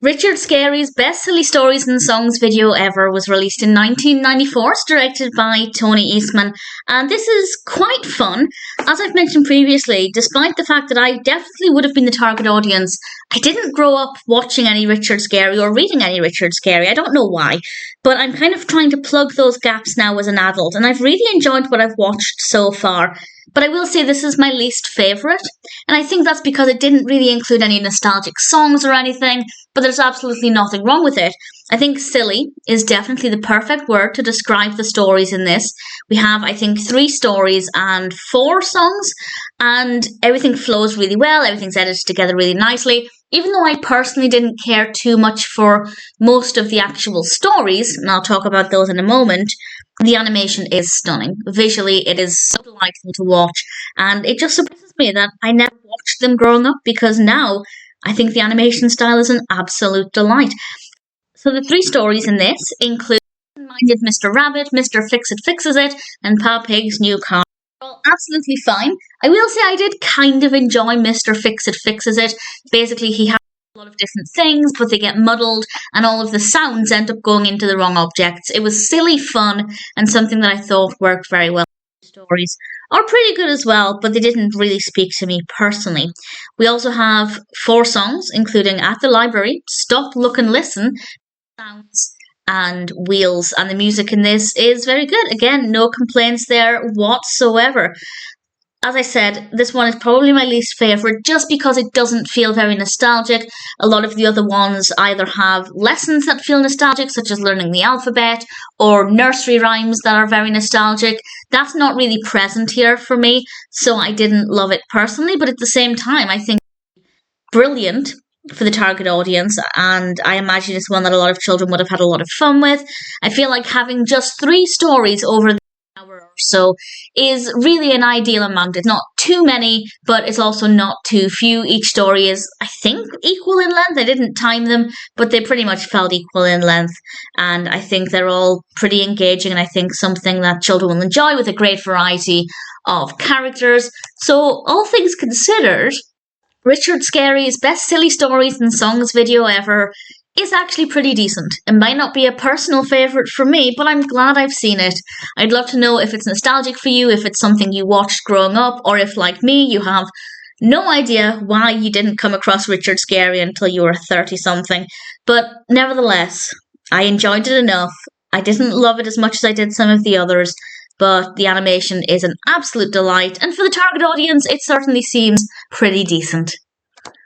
Richard Scarry's Best Silly Stories and Songs video ever was released in 1994. It's directed by Tony Eastman, and this is quite fun. As I've mentioned previously, despite the fact that I definitely would have been the target audience, I didn't grow up watching any Richard Scarry or reading any Richard Scarry. I don't know why, but I'm kind of trying to plug those gaps now as an adult, and I've really enjoyed what I've watched so far. But I will say this is my least favourite, and I think that's because it didn't really include any nostalgic songs or anything, but there's absolutely nothing wrong with it. I think silly is definitely the perfect word to describe the stories in this. We have, I think, 3 stories and 4 songs, and everything flows really well, everything's edited together really nicely. Even though I personally didn't care too much for most of the actual stories, and I'll talk about those in a moment, the animation is stunning. Visually, it is so delightful to watch, and it just surprises me that I never watched them growing up, because now I think the animation style is an absolute delight. So the 3 stories in this include Minded Mr. Rabbit, Mr. Fixit Fixes It, and Pa Pig's New Car. Well, absolutely fine. I will say I did kind of enjoy Mr. Fixit Fixes It. Basically, he has a lot of different things, but they get muddled, and all of the sounds end up going into the wrong objects. It was silly fun, and something that I thought worked very well. Stories are pretty good as well, but they didn't really speak to me personally. We also have 4 songs, including At the Library, Stop, Look and Listen, Sounds, and Wheels, and the music in this is very good. Again, no complaints there whatsoever. As I said, this one is probably my least favourite just because it doesn't feel very nostalgic. A lot of the other ones either have lessons that feel nostalgic, such as learning the alphabet, or nursery rhymes that are very nostalgic. That's not really present here for me, so I didn't love it personally, but at the same time, I think it's brilliant for the target audience, and I imagine it's one that a lot of children would have had a lot of fun with. I feel like having just 3 stories over the hour or so is really an ideal amount. It's not too many, but it's also not too few. Each story is, I think, equal in length. I didn't time them, but they pretty much felt equal in length, and I think they're all pretty engaging, and I think something that children will enjoy with a great variety of characters. So, all things considered, Richard Scarry's Best Silly Stories and Songs video ever is actually pretty decent. It might not be a personal favourite for me, but I'm glad I've seen it. I'd love to know if it's nostalgic for you, if it's something you watched growing up, or if, like me, you have no idea why you didn't come across Richard Scarry until you were 30-something. But nevertheless, I enjoyed it enough. I didn't love it as much as I did some of the others, but the animation is an absolute delight, and for the target audience, it certainly seems pretty decent.